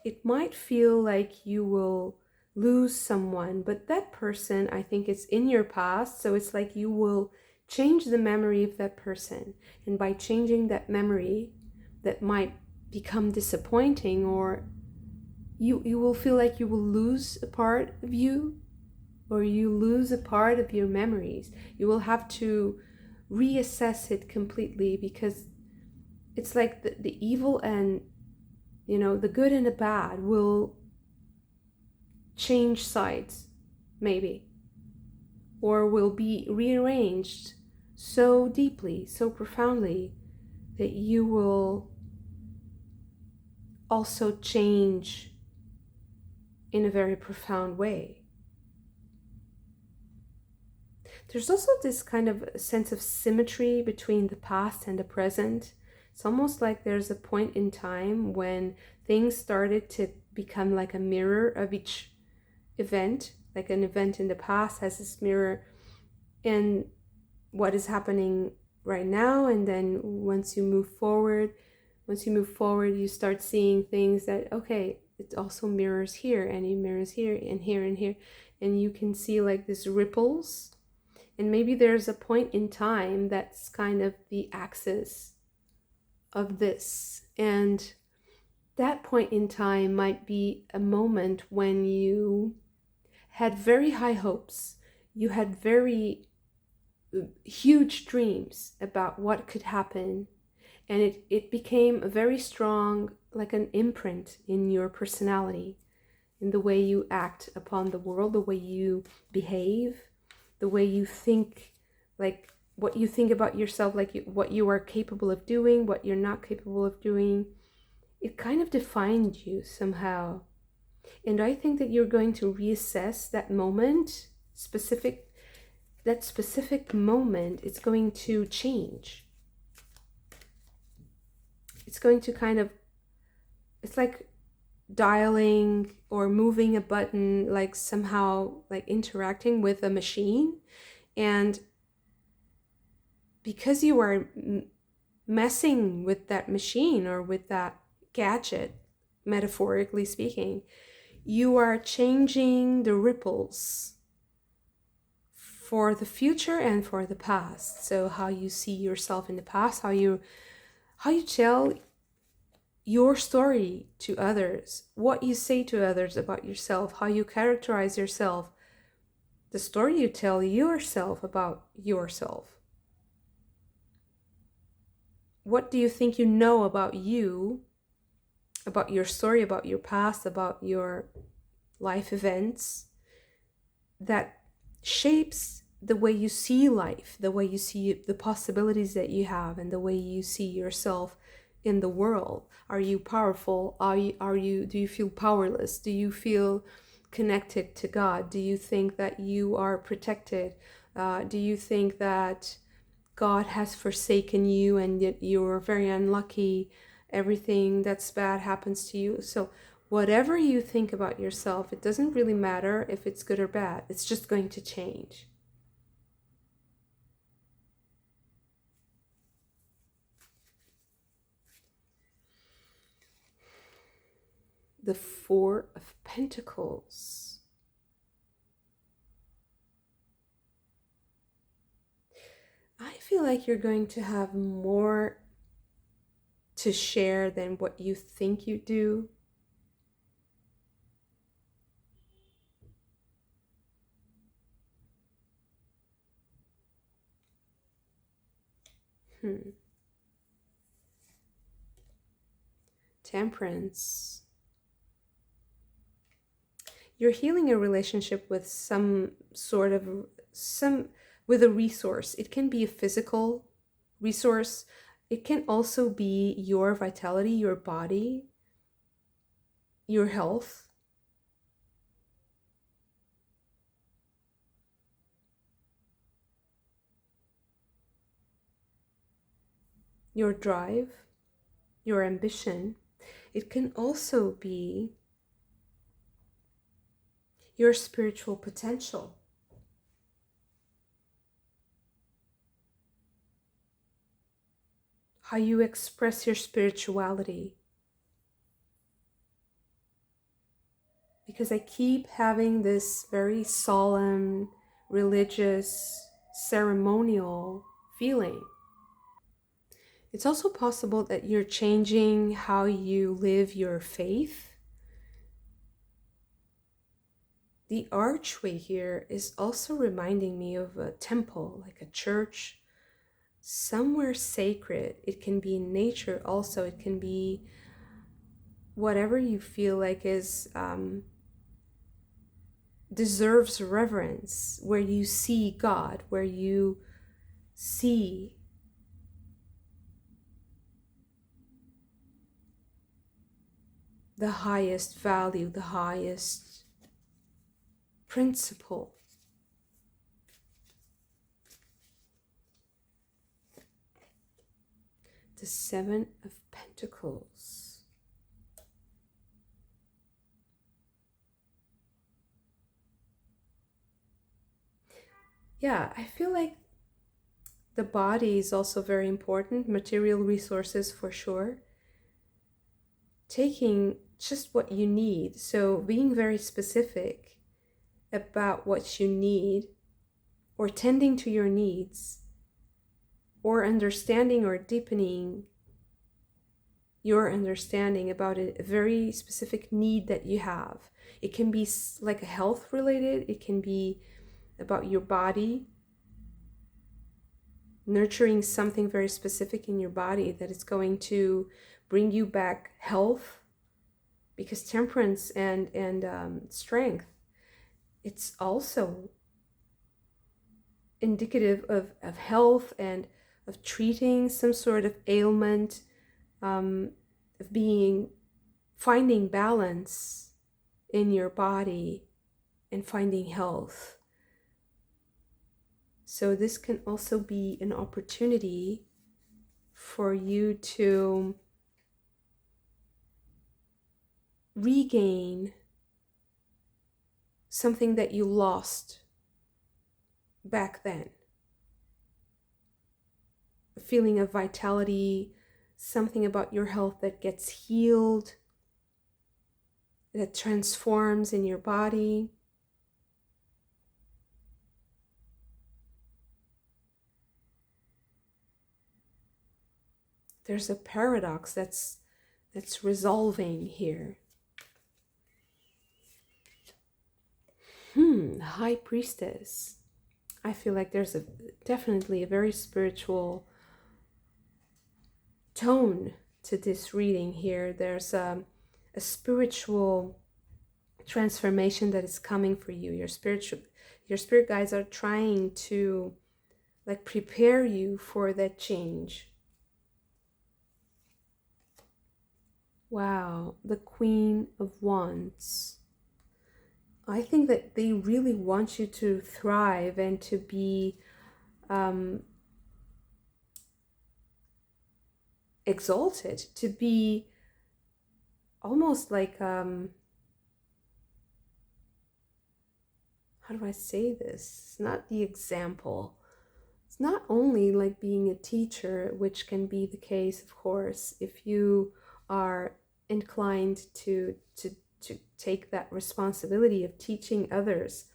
It might feel like you will lose someone, but that person, I think, is in your past, so it's like you will change the memory of that person, and by changing that memory that might become disappointing, or you will feel like you will lose a part of you, or you lose a part of your memories. You will have to reassess it completely, because it's like the evil and, you know, the good and the bad will change sides, maybe, or will be rearranged so deeply, so profoundly, that you will also change in a very profound way. There's also this kind of sense of symmetry between the past and the present. It's almost like there's a point in time when things started to become like a mirror of each event, like an event in the past has this mirror in what is happening right now, and then once you move forward, you start seeing things that, okay, it also mirrors here, and it mirrors here and here and here, and you can see like these ripples. And maybe there's a point in time that's kind of the axis of this, and that point in time might be a moment when you had very high hopes, you had very huge dreams about what could happen, and it became a very strong, like an imprint in your personality, in the way you act upon the world, the way you behave, the way you think, like what you think about yourself, like what you are capable of doing, what you're not capable of doing. It kind of defined you somehow. And I think that you're going to reassess that moment, that specific moment. It's going to change. It's going to kind of, it's like dialing or moving a button, like somehow like interacting with a machine. And because you are messing with that machine or with that gadget, metaphorically speaking, you are changing the ripples for the future and for the past. So how you see yourself in the past, how you tell your story to others, what you say to others about yourself, how you characterize yourself, the story you tell yourself about yourself. What do you think you know about you, about your story, about your past, about your life events, that shapes the way you see life, the way you see the possibilities that you have, and the way you see yourself in the world? Are you powerful? Do you feel powerless? Do you feel connected to God? Do you think that you are protected? Do you think that God has forsaken you and yet you're very unlucky? Everything that's bad happens to you. So whatever you think about yourself, it doesn't really matter if it's good or bad. It's just going to change. The Four of Pentacles. I feel like you're going to have more to share than what you think you do. Temperance. You're healing a relationship with with a resource. It can be a physical resource. It can also be your vitality, your body, your health. Your drive, your ambition. It can also be your spiritual potential. How you express your spirituality. Because I keep having this very solemn, religious, ceremonial feeling. It's also possible that you're changing how you live your faith. The archway here is also reminding me of a temple, like a church, somewhere sacred. It can be in nature also. It can be whatever you feel like is deserves reverence, where you see God, where you see the highest value, the highest principle. The Seven of Pentacles. Yeah, I feel like the body is also very important, material resources for sure. Taking just what you need, so being very specific about what you need, or tending to your needs, or understanding or deepening your understanding about a very specific need that you have. It can be like a health related, it can be about your body, nurturing something very specific in your body that is going to bring you back health, because temperance and strength, it's also indicative of health and of treating some sort of ailment, of finding balance in your body and finding health. So this can also be an opportunity for you to regain something that you lost back then. A feeling of vitality, something about your health that gets healed, that transforms in your body. There's a paradox that's resolving here. High Priestess. I feel like there's definitely a very spiritual tone to this reading here. There's a spiritual transformation that is coming for you. Your spirit guides are trying to like prepare you for that change. Wow, the Queen of Wands. I think that they really want you to thrive and to be exalted, to be almost like, how do I say this? It's not the example. It's not only like being a teacher, which can be the case, of course, if you are inclined to take that responsibility of teaching others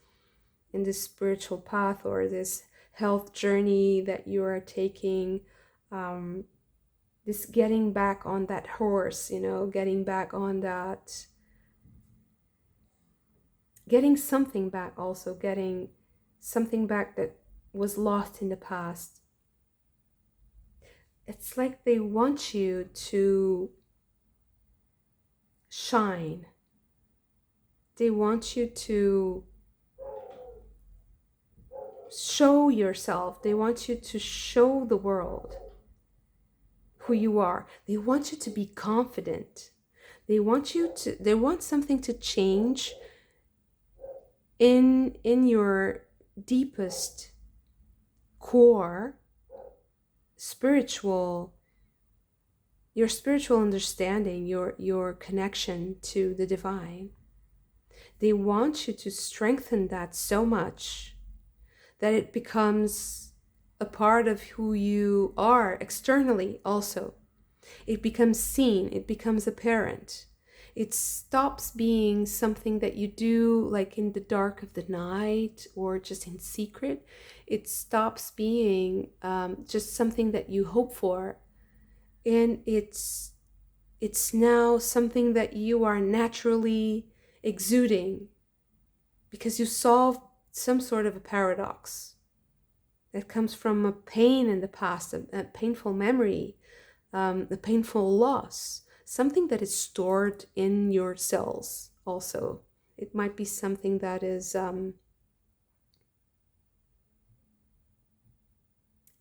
in this spiritual path or this health journey that you are taking. this getting back on that horse, you know, getting back on that, getting something back, also getting something back that was lost in the past. It's like they want you to shine. They want you to show yourself. They want you to show the world who you are. They want you to be confident. They want something to change in your deepest core, your spiritual understanding, your connection to the divine. They want you to strengthen that so much that it becomes a part of who you are externally also. It becomes seen, it becomes apparent. It stops being something that you do like in the dark of the night or just in secret. It stops being just something that you hope for. And it's now something that you are naturally exuding because you solved some sort of a paradox that comes from a pain in the past, a painful memory, a painful loss, something that is stored in your cells also. It might be something that is,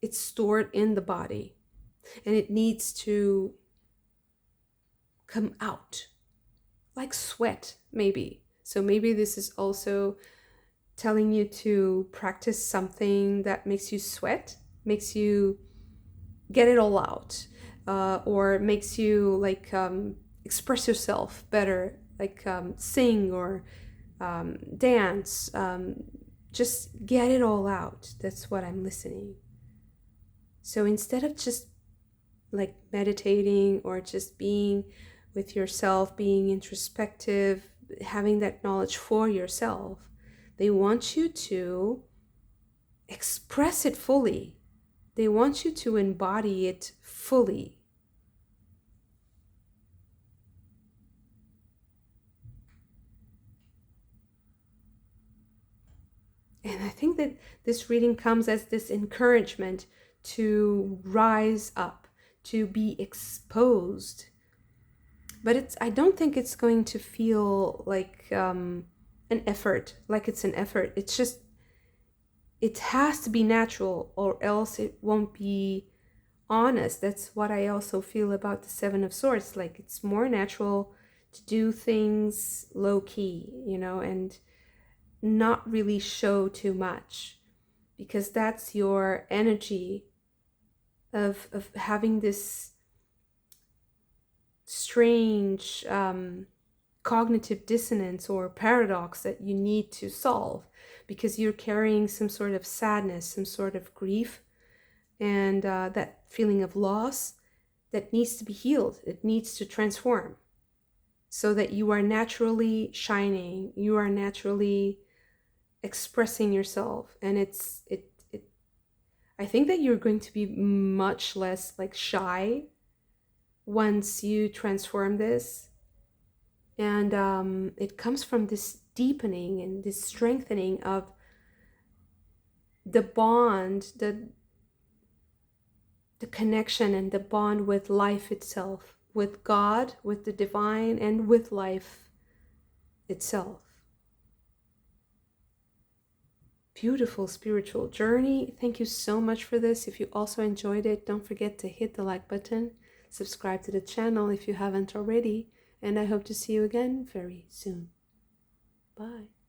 it's stored in the body and it needs to come out like sweat, maybe. So maybe this is also telling you to practice something that makes you sweat, makes you get it all out, or makes you like express yourself better, like sing or dance, just get it all out. That's what I'm listening. So instead of just like meditating or just being with yourself, being introspective, having that knowledge for yourself, they want you to express it fully. They want you to embody it fully. And I think that this reading comes as this encouragement to rise up, to be exposed. But I don't think it's going to feel like an effort, like it's an effort. It's just, it has to be natural or else it won't be honest. That's what I also feel about the Seven of Swords. Like it's more natural to do things low key, you know, and not really show too much, because that's your energy of having this strange cognitive dissonance or paradox that you need to solve, because you're carrying some sort of sadness, some sort of grief, and that feeling of loss that needs to be healed. It needs to transform so that you are naturally shining, you are naturally expressing yourself. And I think that you're going to be much less like shy once you transform this. And it comes from this deepening and this strengthening of the bond, the connection and the bond with life itself, with God, with the divine, and with life itself. Beautiful spiritual journey. Thank you so much for this. If you also enjoyed it, don't forget to hit the like button, subscribe to the channel if you haven't already, and I hope to see you again very soon. Bye.